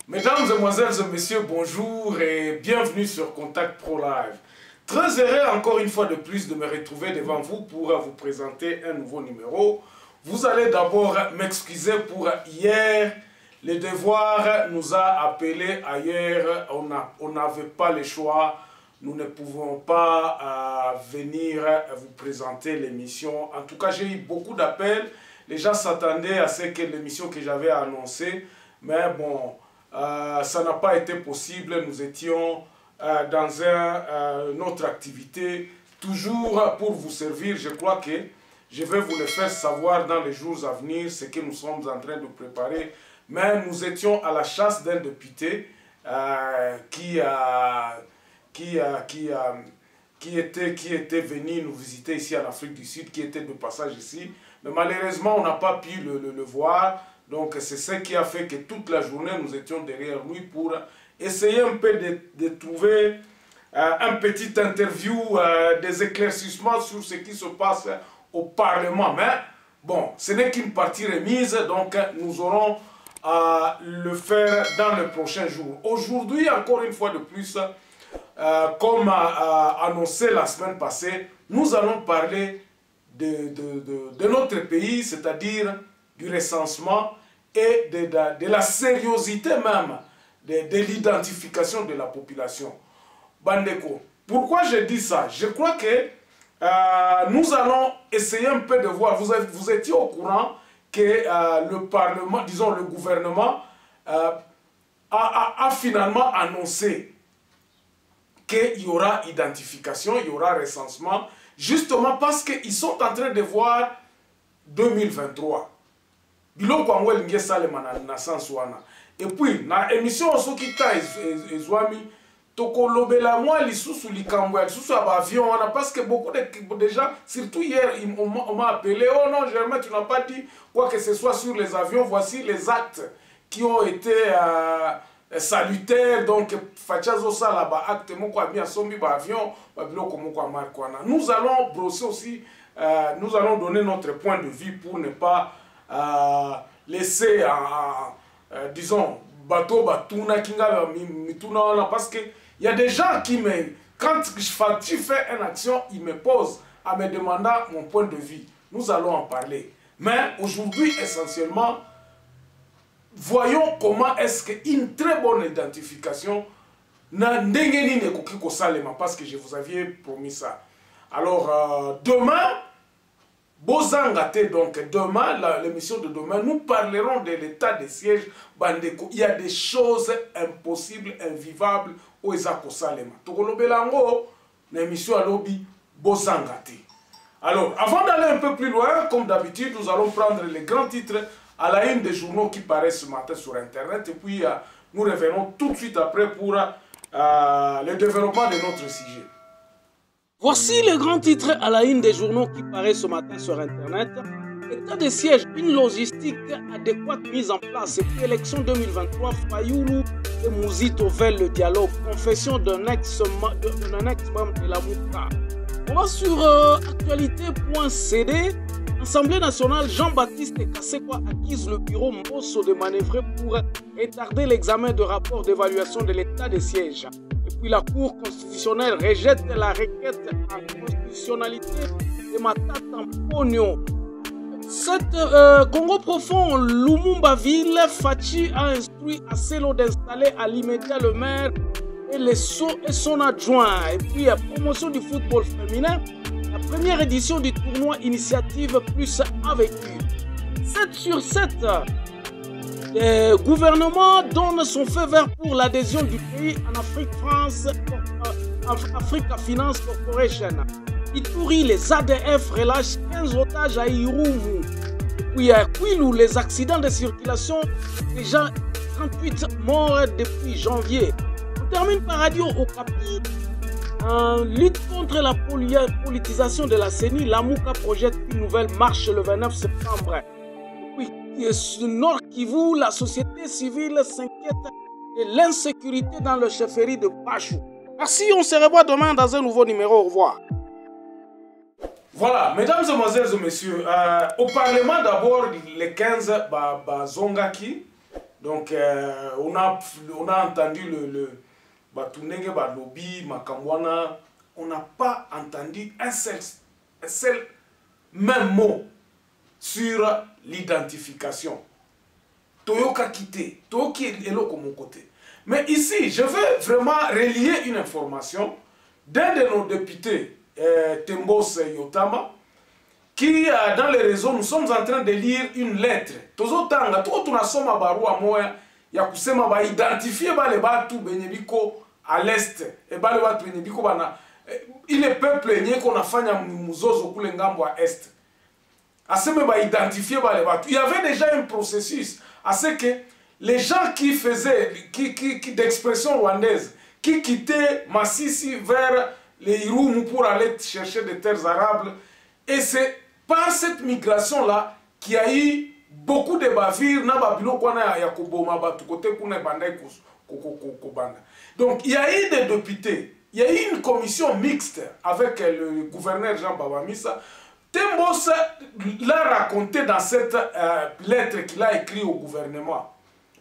Mesdames, Demoiselles et Messieurs, bonjour et bienvenue sur Contact Pro Live. Très heureux encore une fois de plus de me retrouver devant vous pour vous présenter un nouveau numéro. Vous allez d'abord m'excuser pour hier. Le devoir nous a appelés ailleurs. On n'avait pas le choix. Nous ne pouvons pas venir vous présenter l'émission. En tout cas, j'ai eu beaucoup d'appels. Les gens s'attendaient à ce que l'émission que j'avais annoncée. Mais bon, ça n'a pas été possible. Nous étions dans une autre activité, toujours pour vous servir. Je crois que je vais vous le faire savoir dans les jours à venir, ce que nous sommes en train de préparer. Mais nous étions à la chasse d'un député qui était venu nous visiter ici en Afrique du Sud, qui était de passage ici. Mais malheureusement, on n'a pas pu le voir. Donc c'est ce qui a fait que toute la journée, nous étions derrière lui pour essayer un peu de trouver un petit interview, des éclaircissements sur ce qui se passe au Parlement. Mais bon, ce n'est qu'une partie remise, donc nous aurons à le faire dans les prochains jours. Aujourd'hui, encore une fois de plus, comme annoncé la semaine passée, nous allons parler de notre pays, c'est-à-dire du recensement et de la sérieuxité même de l'identification de la population. Bandeko, pourquoi je dis ça? Je crois que nous allons essayer un peu de voir, vous étiez au courant que le Parlement, disons le gouvernement, a finalement annoncé qu'il y aura identification, il y aura recensement, justement parce qu'ils sont en train de voir 2023. Biloko angwe linge salema na sanswana. Et puis, na émission Osokita Ezwami, toko lobela moi lisusu likambo ya lisusu avion, parce que beaucoup de gens, surtout hier, on m'a appelé, oh non, Germain, tu n'as pas dit quoi que ce soit sur les avions, voici les actes qui ont été salutaires, donc Fachazo Salaba, acte moko bien sombi ba avion, biloko moko markwana. Nous allons brosser aussi, nous allons donner notre point de vue pour ne pas laisser disons bateau batuna kinga mituna, parce que il y a des gens qui me, quand tu fais une action, ils me posent à me demander mon point de vue. Nous allons en parler, mais aujourd'hui essentiellement voyons comment est-ce qu'une très bonne identification n'a ndengeni ne kokiko salema, parce que je vous avais promis ça. Alors demain Bozangate, donc demain, l'émission de demain, nous parlerons de l'état de siège Bandeko. Il y a des choses impossibles, invivables au Ezako Salema. Tokolobelango, l'émission à lobby Bozangate. Alors, avant d'aller un peu plus loin, comme d'habitude, nous allons prendre les grands titres à la une des journaux qui paraissent ce matin sur Internet. Et puis, nous revenons tout de suite après pour le développement de notre sujet. Voici les grands titres à la une des journaux qui paraissent ce matin sur Internet. État de siège, une logistique adéquate mise en place. Et puis élection 2023, Fayoulou et Mouzito veulent le dialogue. Confession d'un ex-membre de la Mouka. On va sur actualité.cd. Assemblée nationale, Jean-Baptiste Kassekwa accuse le bureau Mbosso de manœuvrer pour retarder l'examen de rapport d'évaluation de l'état de siège. Puis la Cour constitutionnelle rejette la requête en constitutionnalité de Matata Pognon. Congo profond, Lumumba Ville, Fachi a instruit à Selo d'installer à l'immédiat le maire et son adjoint. Et puis promotion du football féminin, la première édition du tournoi Initiative Plus a vécu. 7 sur 7. Le gouvernement donne son feu vert pour l'adhésion du pays en Africa Finance Corporation. Ituri, les ADF relâchent 15 otages à Irumu. Puis à Kwilu, les accidents de circulation, déjà 38 morts depuis janvier. On termine par Radio Okapi. En lutte contre la politisation de la CENI, la Mouka projette une nouvelle marche le 29 septembre. Nord Kivu, la société civile s'inquiète de l'insécurité dans le chefferie de Bachou. Merci, on se revoit demain dans un nouveau numéro. Au revoir. Voilà, mesdames, et messieurs, au Parlement d'abord, les 15 Zongaki, Donc, on a entendu le Batunenge, Balobi, Makambwana. On n'a pas entendu un seul même mot sur l'identification. Toyoka quitté, Toyoki est là comme mon côté. Mais ici, je veux vraiment relier une information d'un de nos députés, Tembos Yotama, qui, dans les réseaux, nous sommes en train de lire une lettre. Tozotanga, tout on a somme barua moya, ya kusema ba identifier ba le batu benyebiko à l'est et ba le batu benyebiko bana ile peuple nye qu'on a fanya muzozo kule ngambo à est. Aseme ba identifier ba le batu. Il y avait déjà un processus à ce que les gens qui faisaient d'expression rwandaise, qui quittaient Massissi vers les Irumu pour aller chercher des terres arables, et c'est par cette migration-là qu'il y a eu beaucoup de bavires. Donc il y a eu des députés, il y a eu une commission mixte avec le gouverneur Jean Babamisa. Tembos l'a raconté dans cette lettre qu'il a écrite au gouvernement.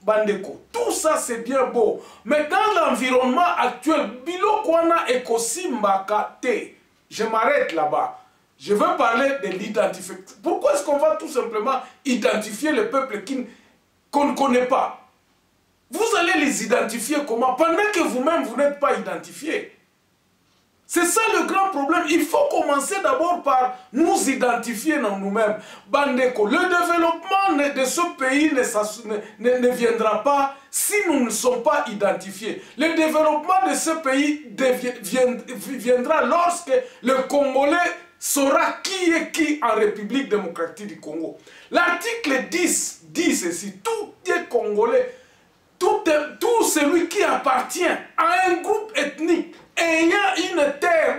Bandeko, tout ça c'est bien beau, mais dans l'environnement actuel, Bilokwana et Kosimba Kate, je m'arrête là-bas. Je veux parler de l'identification. Pourquoi est-ce qu'on va tout simplement identifier le peuple qu'on ne connaît pas? Vous allez les identifier comment? Pendant que vous-même, vous n'êtes pas identifiés. C'est ça le grand problème. Il faut commencer d'abord par nous identifier nous-mêmes. Bandeko, le développement de ce pays ne viendra pas si nous ne sommes pas identifiés. Le développement de ce pays viendra lorsque le Congolais saura qui est qui en République démocratique du Congo. L'article 10 dit ceci: tout est Congolais, tout celui qui appartient à un groupe ethnique ayant une terre,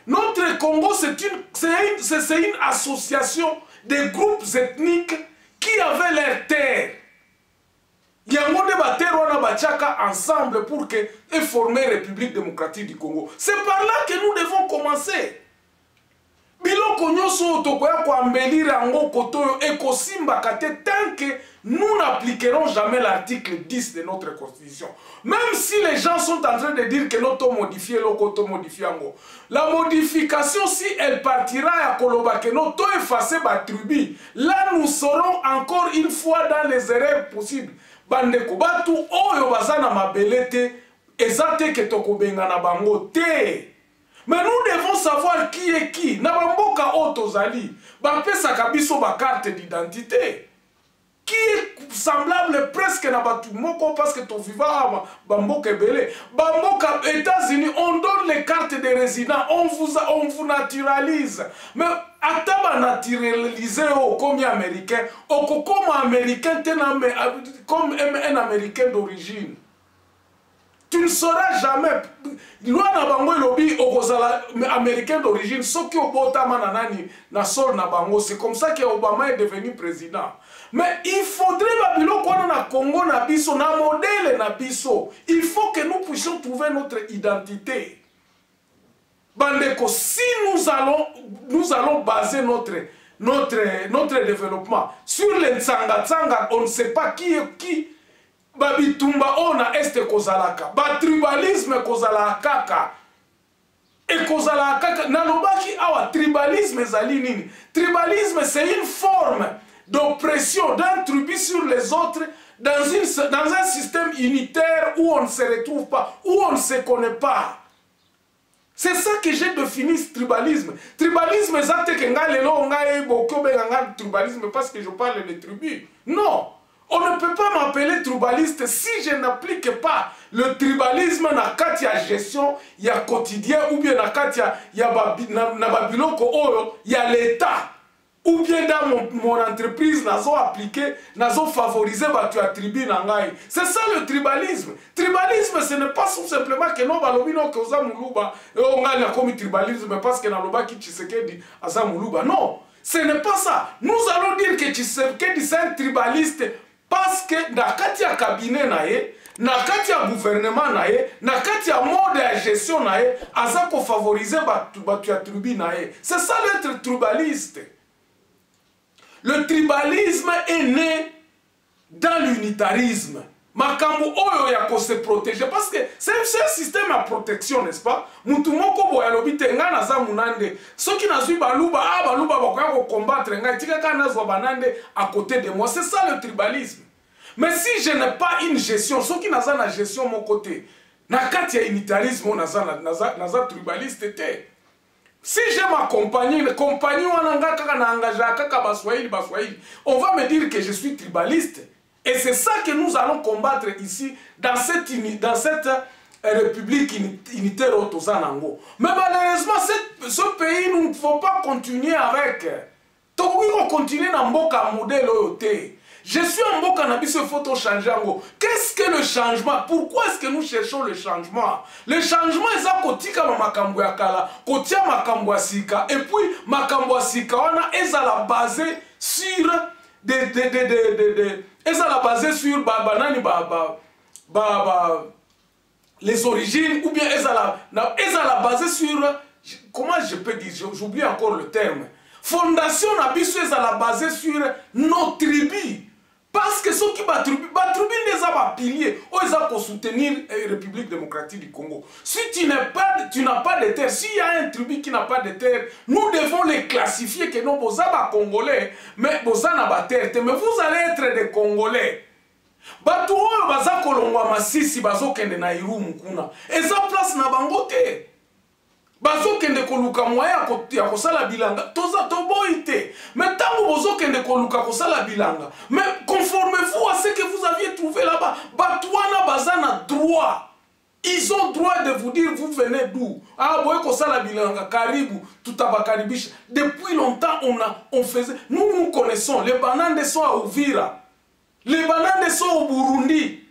notre Congo, c'est une association de groupes ethniques qui avaient leur terre. Il y a ensemble pour former la République démocratique du Congo. C'est par là que nous devons commencer. Tant que nous n'appliquerons jamais l'article 10 de notre constitution. Même si les gens sont en train de dire que l'auto modifié, la modification, si elle partira à Koloba, que l'auto effacé par tribu, là nous serons encore une fois dans les erreurs possibles. Bandeko batu oyo bazana mabelete ezate ke tokobenga na bango te. Mais nous devons savoir qui est qui. Na bamboka otozali bapesa kabiso ba carte d'identité qui est semblable presque na batu moko parce que ton vivant bamboka belé. Bamboka États-Unis on donne les cartes de résident, on vous naturalise. Mais ataba naturalisé comme américain, comme américain comme un américain d'origine. Tu ne sauras jamais. Loi na bango lobby okozala américain d'origine, ce qui obota mananani na sol na bango, c'est comme ça que Obama est devenu président. Mais il faudrait babilo kwa na Congo na biso na modèle na biso. Il faut que nous puissions trouver notre identité. Bandeko, si nous allons baser notre développement sur les Tsanga, on ne sait pas qui est qui. Babitumba ona este kozalaka. Tribalisme kozalaka. Et kozalaka. Nalobaki awa tribalisme zali nini. Tribalisme c'est une forme d'oppression d'un tribu sur les autres dans un système unitaire où on ne se retrouve pas, où on ne se connaît pas. C'est ça que j'ai défini ce tribalisme. Tribalisme, tribalisme parce que je parle de tribus. Non, on ne peut pas m'appeler tribaliste si je n'applique pas le tribalisme dans la gestion, il y a quotidien, ou bien il y a l'État. Ou bien dans mon entreprise, nazo appliqué, nazo favorisé, tu attribues nangai. C'est ça le tribalisme. Tribalisme, ce n'est pas tout simplement que non, balobino que osa muluba, on gagne comme tribalisme parce que naloba ki Tshisekedi asa muluba. Non, ce n'est pas ça. Nous allons dire que Tshisekedi c'est un tribaliste parce que dans le cabinet nae, dans le gouvernement nae, dans le mode de gestion nae, asa ko favoriser tu attribues nae. C'est ça l'être tribaliste. Le tribalisme est né dans l'unitarisme. Makambo oyo ya ko se protéger parce que c'est un système à protection, n'est-ce pas? Mutu moko boya lobite nga na za munande. Soki nazui baluba baluba bakoya ko combattre nga tika kana zo banande à côté de moi. C'est ça le tribalisme. Mais si je n'ai pas une gestion, soki naza na gestion mon côté, na kati ya unitarisme naza tribaliste te. Si j'ai ma compagnie wana nga kaka na engagé kaka baswahili, on va me dire que je suis tribaliste. Et c'est ça que nous allons combattre ici, dans cette république unitaire au Tozanango. Mais malheureusement, ce pays, nous ne pouvons pas continuer avec. Donc oui, on continue dans Mboka modèle OT. Je suis en Mboka Nabiso, il faut changer. Qu'est-ce que le changement? Pourquoi est-ce que nous cherchons le changement? Le changement, c'est kotika makambo ya kala, kotia makambo ya sika, et puis makambo ya sika, on a la basé sur et ça l'a basé sur les origines, ou bien ça l'a basé sur, comment je peux dire, j'oublie encore le terme. Fondation Nabiso, ça l'a basé sur nos tribus. Parce que ceux qui battent tribu les a piliers, ils ont pour soutenir la République démocratique du Congo. Si tu n'as pas de terre, s'il y a un tribu qui n'a pas de terre, nous devons les classifier que non, vous êtes Congolais, mais vous êtes terre, mais vous allez être des Congolais. Batu oyo baza kolongwa masisi bazokende na irumu kuna. Eza place na bangote. Bazokende koluka moya ya kosala bilanga. Toza toboite. Mais tango bozokende koluka kosala bilanga. Mais conformez-vous à ce que vous aviez trouvé là-bas. Batouana bazana droit. Ils ont droit de vous dire vous venez d'où. Ah boye kosala bilanga karibu tutabakaribisha. Depuis longtemps on faisait. Nous connaissons les bananes sont à Uvira. Les bananes sont au Burundi.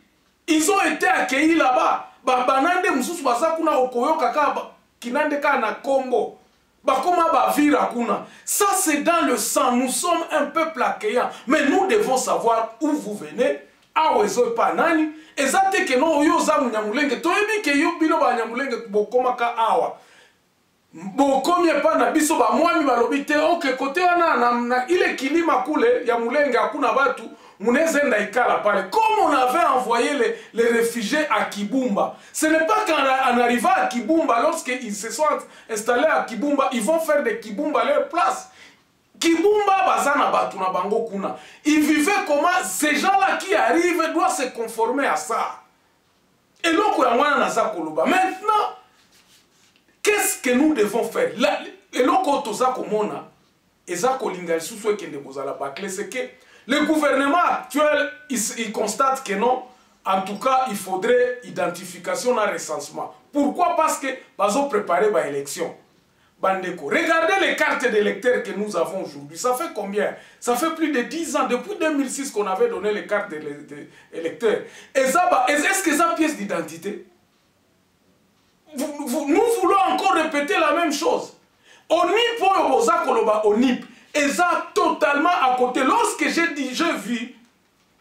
Ils ont été accueillis là-bas. Ba banane mususu baza kuna okoyoka kaba kinande kana Congo. Ba koma ba vira kuna. Ça c'est dans le sang. Nous sommes un peuple accueillant. Mais nous devons savoir où vous venez. Awezo panani. Ezate ke no yo za munyamulenge. Toyebi ke yo bino ba nyamulenge bokoma ka awa. Bokomi pa na biso ba mwami balobite ok kote wana ile kilima kule ya mulenge hakuna batu. Comme on avait envoyé les réfugiés à Kibumba. Ce n'est pas qu'en arrivant à Kibumba, lorsqu'ils se sont installés à Kibumba, ils vont faire de Kibumba leur place. Kibumba, bazana batuna bango kuna. Ils vivaient comment? Ces gens-là qui arrivent doivent se conformer à ça. Et donc, maintenant, qu'est-ce que nous devons faire? Et donc, c'est que le gouvernement actuel, il constate que non, en tout cas, il faudrait identification et recensement. Pourquoi? Parce que nous avons préparé l'élection. Bandeko, regardez les cartes d'électeurs que nous avons aujourd'hui. Ça fait combien? Ça fait plus de 10 ans, depuis 2006 qu'on avait donné les cartes d'électeurs. Est-ce que c'est une pièce d'identité? Nous voulons encore répéter la même chose. ONIP, ONIP. Et ça totalement à côté. Lorsque j'ai vu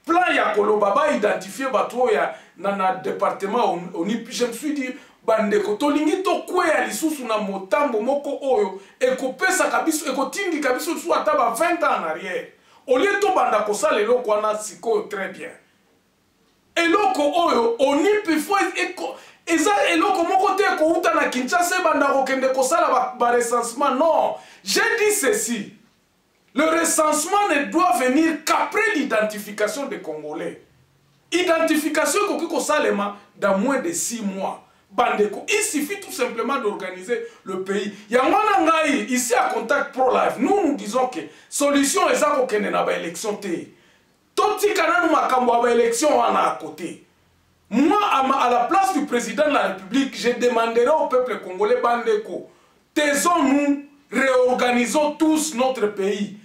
plan ya Kolobaba identifié dans le département ONIP, je me suis dit bandeko tolingi to kwea lisusu na motambo moko oyo ekopesa kabiso ekotingi kabiso su ataba 20 ans en arrière. Au lieu to banda kosala eloko wana siko très bien. Eloko oyo ONIP il faut eza eloko moko te ko uta na Kinshasa banda kokende kosala ba recensement. Non, j'ai dit ceci. Le recensement ne doit venir qu'après l'identification des Congolais. Identification dans moins de 6 mois. Bandeko, il suffit tout simplement d'organiser le pays. Ici à Contact Pro Life, nous disons que solution est ça qu'on a une élection. Toti kananu makambo ba élection à côté. Moi, à la place du président de la République, je demanderai au peuple congolais bandeko, taisons-nous, réorganisons tous notre pays.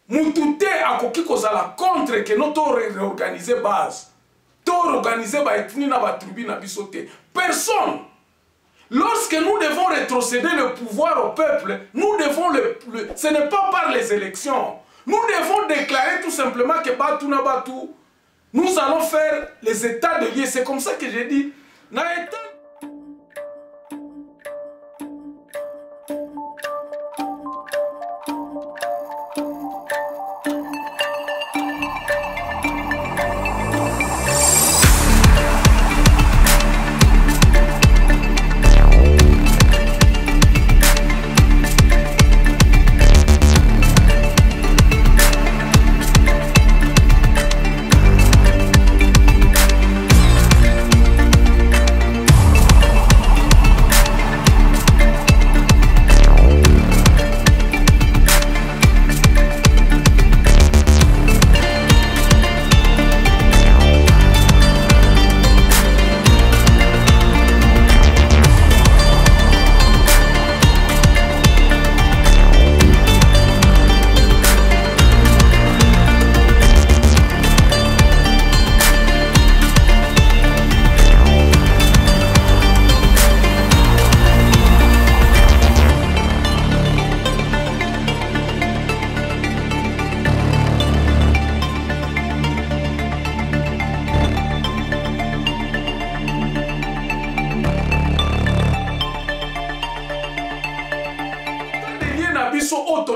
Moutouté a koki kozala contre que notre réorganiser base. To organiser ba etni na ba tribu na bisoté. Personne. Lorsque nous devons rétrocéder le pouvoir au peuple, nous devons ce n'est pas par les élections. Nous devons déclarer tout simplement que Batu na Batu, nous allons faire les états de lieu. C'est comme ça que j'ai dit. Na état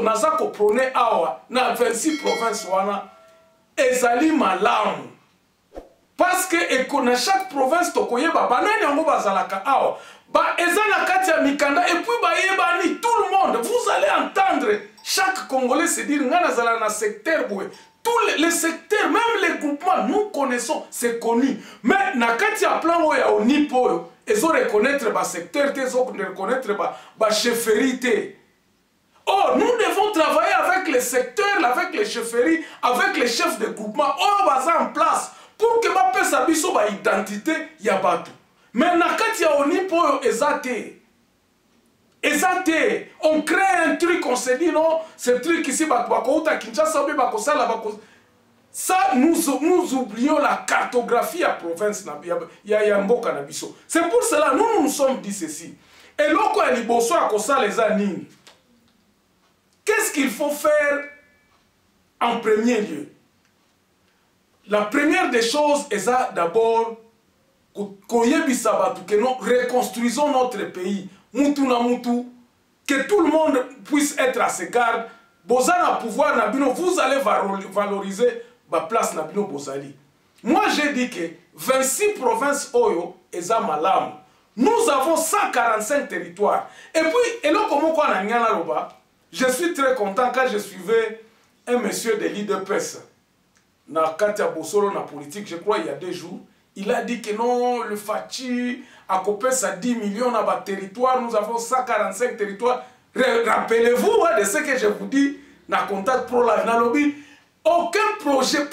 naza ko prôner awa na 26 provinces wana ezali malamu. Parce que na chaque province tokoyeba banani yango bazalaka awa ba ezana kati ya mikanda et puis ba yebani tout le monde vous allez entendre chaque Congolais se dire ngana zala na secteur boué tous les secteurs même les groupements nous connaissons c'est connu mais na kati ya plan oya onipo ezo reconnaître ba secteur te ezo reconnaître ba chefferie. Oh, nous devons travailler avec les secteurs, avec les chefferies, avec les chefs de groupement oh baza en place pour que ba pesa biso ba identité ya bato. Mais na kati ya onipo ezate. Ezate, on crée un truc, on se dit non, ce truc ici bakouta Kinshasa obi bakosala bako. Ça nous oublions la cartographie à province ya mboka na biso. C'est pour cela nous nous sommes dit ceci. Et loko ya liboso akosala les anini. Qu'est-ce qu'il faut faire en premier lieu? La première des choses est d'abord que nous reconstruisons notre pays. Mutu na mutu, que tout le monde puisse être à ses gardes. Bozana pouvoir nabino, vous allez valoriser la place nabino bozali. Moi j'ai dit que 26 provinces oyo eza malam. Nous avons 145 territoires. Et puis, je suis très content quand je suivais un monsieur de l'IDPS na Katia Bossolo na politique, je crois il y a 2 jours. Il a dit que non, le Fachi a coupé ça 10 millions dans le territoire, nous avons 145 territoires. Rappelez-vous de ce que je vous dis, na contact pro la lobby, aucun projet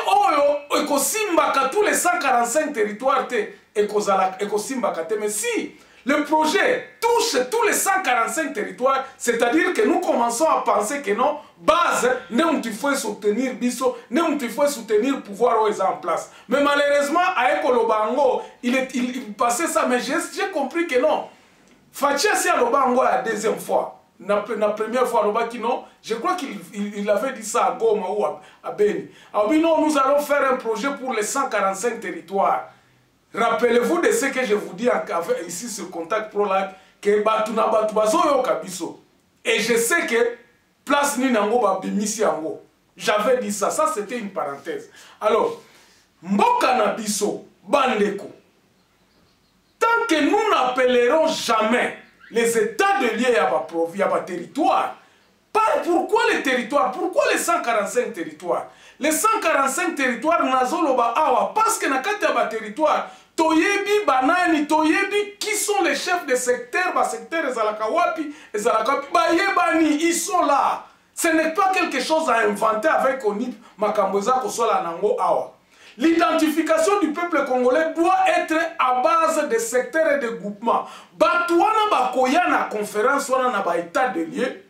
oyo ekosimbaka tous les 145 territoires te ekosimbaka te. Mais si le projet touche tous les 145 territoires, c'est-à-dire que nous commençons à penser que non, base, il faut soutenir Bisso, il faut soutenir le pouvoir en place. Mais malheureusement, à Ekolobango, il passait ça, mais j'ai compris que non. Fatia si à Lobango la deuxième fois. La première fois, non, je crois qu'il avait dit ça à Goma ou à Beni. Alors, non, nous allons faire un projet pour les 145 territoires. Rappelez-vous de ce que je vous dis ici sur Contact Pro Live, que Batuna Batubazo Kabiso. Et je sais que place Ninango Babimisi Ango. J'avais dit ça, ça c'était une parenthèse. Alors, Mboka Nabiso, Bandeko, tant que nous n'appellerons jamais les états de lié à ma territoire, pourquoi les territoires? Pourquoi les 145 territoires? Les 145 territoires nazoloba awa parce que na kati ya ba territoire toyebi banani toyebi qui sont les chefs de secteur ba secteur ezalaka wapi ba yebani ils sont là. Ce n'est pas quelque chose à inventer avec ONIP makamboza ko sola nango awa. L'identification du peuple congolais doit être à base de secteurs et de groupements. Batouana bakoya na conférence wana na ba état de lieu.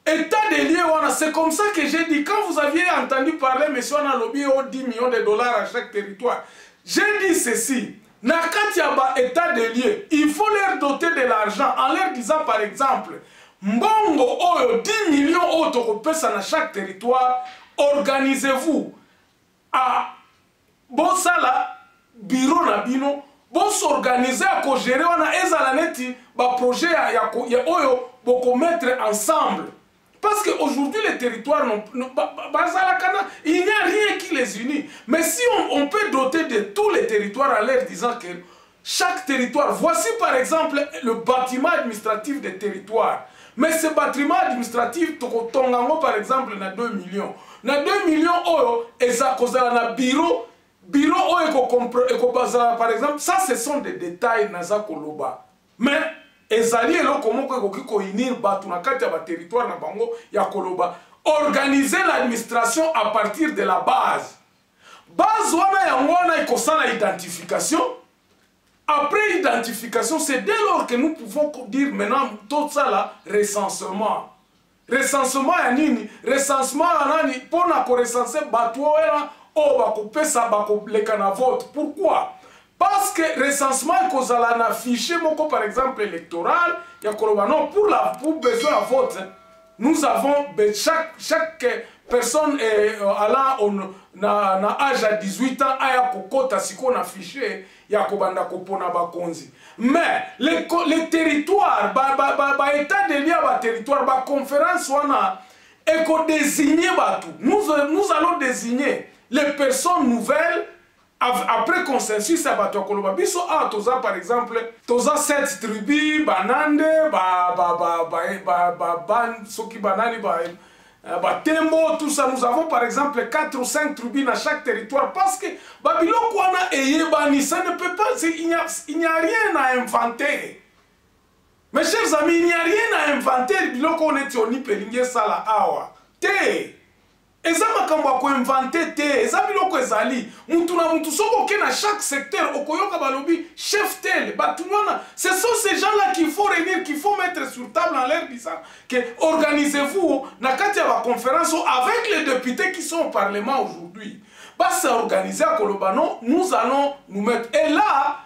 État des lieux, c'est comme ça que j'ai dit, quand vous aviez entendu parler, monsieur, on a lobby 10 millions de dollars à chaque territoire. J'ai dit ceci, Nakatiaba état des lieux, il faut leur doter de l'argent en leur disant par exemple, Mbongo oyo 10 millions autoropesa na chaque territoire, organisez-vous à Bosala, bureau nabino, bon s'organiser à gérer, on a ezalanetti, ba projet ya oyo, boko mettre ensemble. Parce qu'aujourd'hui, les territoires, il n'y a rien qui les unit. Mais si on peut doter de tous les territoires en leur disant que chaque territoire, voici par exemple le bâtiment administratif des territoires. Mais ce bâtiment administratif, Tongango par exemple, na 2 millions. Na 2 millions, na bureau, par exemple, ça ce sont des détails, naza koloba. Mais, ezali eloko moko ekoki koinir batu na kati ya ba territoire na bango ya koloba organiser l'administration à partir de la base wana yango wana ekosala identification. Après identification, c'est dès lors que nous pouvons dire maintenant tout ça là recensement ya nini recensement ya nani pona ko recenser batu wana o bakopesa bakoleka na vote. Pourquoi? Parce que recensement est un fichier, par exemple, électoral, non, pour besoin de vote, nous avons chaque personne allant na âge à 18 ans, a un fichier, mais les territoires, état de lié à territoire, conférence, et qu'on désigne tout. Nous allons désigner les personnes nouvelles après consensus à Bato Koloba. Biso a toza par exemple, toza 7 tribus, banande, soki banani, Tembo, tout ça. Nous avons par exemple 4 ou 5 tribus dans chaque territoire parce que Babiloko wana eyebani, ça ne peut pas, il n'y a rien à inventer. Mes chers amis, il n'y a rien à inventer. Biloko on est on pelinge sala awa. Te. Eza makambo ko inventer te. Eza biloko ezali. Mutu na mutu soko ke na chaque secteur okoyoka balobi chef tel. Batunwana, ce sont ces gens-là qu'il faut réunir, qu'il faut mettre sur table en l'air disant que organisez-vous na kati ya ba conférence avec les députés qui sont au parlement aujourd'hui. Bah c'est organisé à Kolobano, nous allons nous mettre et là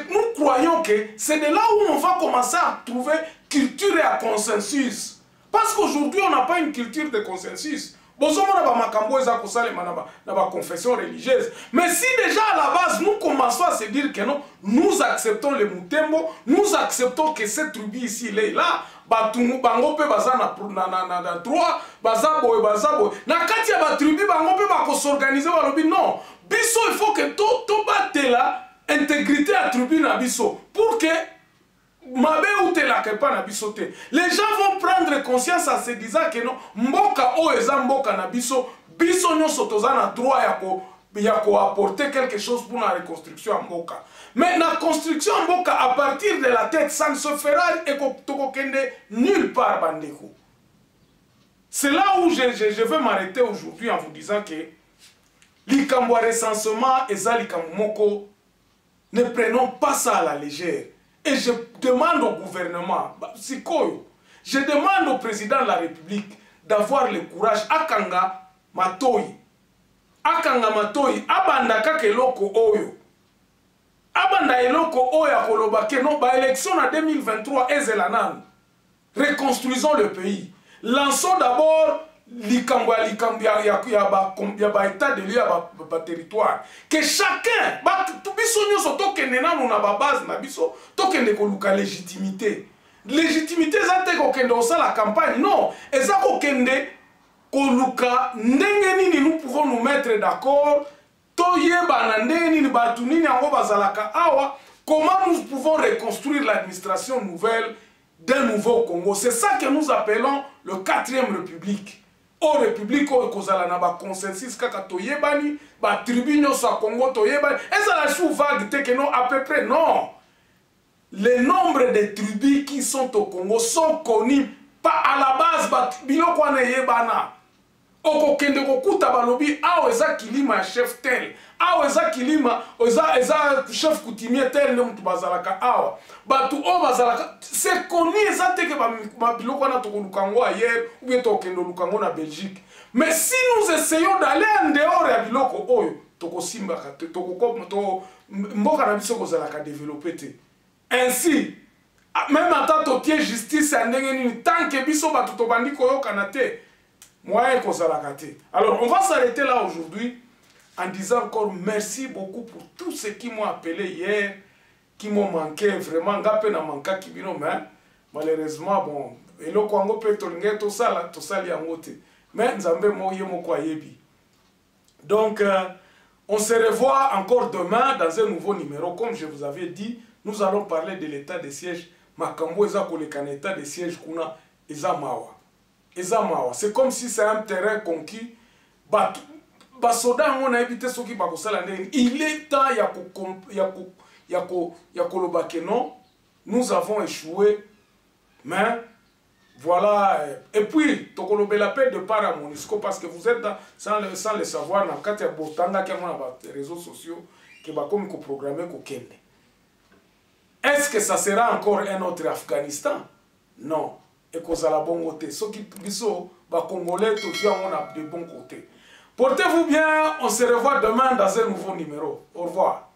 nous croyons que c'est de là où on va commencer à trouver culture et à consensus. Parce qu'aujourd'hui, on n'a pas une culture de consensus. Bon, confession religieuse. Mais si déjà à la base, nous commençons à se dire que non, nous acceptons les Mutembo, nous acceptons que cette tribu ici, il est là, bango pe baza na droit, baza boy. Na kati ya ba tribu bango pe ba ko s'organiser balobi non. Biso il faut que to bate là intégrité à tribu na biso pour que mabe ou te la kepa na biso te. Les gens vont prendre conscience en se disant que non mboka o eza mboka na biso nyonso toza na droit ya ko apporter quelque chose pour la reconstruction en mboka. Mais la construction en mboka à partir de la tête ça ne se fera et tokokende nulle part bandeko. C'est là où je vais m'arrêter aujourd'hui en vous disant que likambo recensement eza likambo moko. Ne prenons pas ça à la légère. Et je demande au gouvernement, je demande au président de la République d'avoir le courage. Akanga Matoi, abanda kakeloko oyo. Abanda eloko oya kolobake non, ba élection en 2023 ezelanan. Reconstruisons le pays. Lançons d'abord likambo ya ba état de lieu ya ba territoire que chacun tout biso nyonso tokende nanu na ba base na biso tokende koluka légitimité eza te kokende osala campagne non eza kokende koluka ndenge nini nous pouvons nous mettre d'accord toyebana ndenge nini batu nini yango bazalaka awa comment nous pouvons reconstruire l'administration nouvelle d'un nouveau Congo. C'est ça que nous appelons le 4e République. Au République, au Kozala na ba consensus kaka toyebani, ba tribu nyonso a Congo toyebani. Et ça la chou vague te que non à peu près non. Le nombre de tribus qui sont au Congo sont connus pas à la base ba biloko na yebana. Oko kende kokuta balobi awo eza kilima chef tel. Awo eza kilima eza chef coutumier tel ne mutu bazalaka awa. Batu o bazalaka c'est connu eza te que ba biloko na to lukango ailleurs ou bien to kende lukango na Belgique. Mais si nous essayons d'aller en dehors ya biloko oyo toko simba to to mboka na biso kozalaka développer te. Ainsi même ata to tie justice ya ndenge nini tant que biso batu to bandi koyoka na te. Alors, on va s'arrêter là aujourd'hui en disant encore merci beaucoup pour tous ceux qui m'ont appelé hier, qui m'ont manqué vraiment. Malheureusement, bon, et le Congo peut tout ça, mais donc, on se revoit encore demain dans un nouveau numéro. Comme je vous avais dit, nous allons parler de l'état de siège. Makambo eza koleka na état de siège kuna eza mawa. C'est comme si c'est un terrain conquis. Il est temps nous avons échoué. Mais voilà. Et puis, la paix de part à Monisco parce que vous êtes sans le savoir, dans les réseaux sociaux, qui va comme programmer. Est-ce que ça sera encore un autre Afghanistan? Non. Et cause à la bonne côté. Ceux qui sont congolais, on a de bons côtés. Portez-vous bien, on se revoit demain dans un nouveau numéro. Au revoir.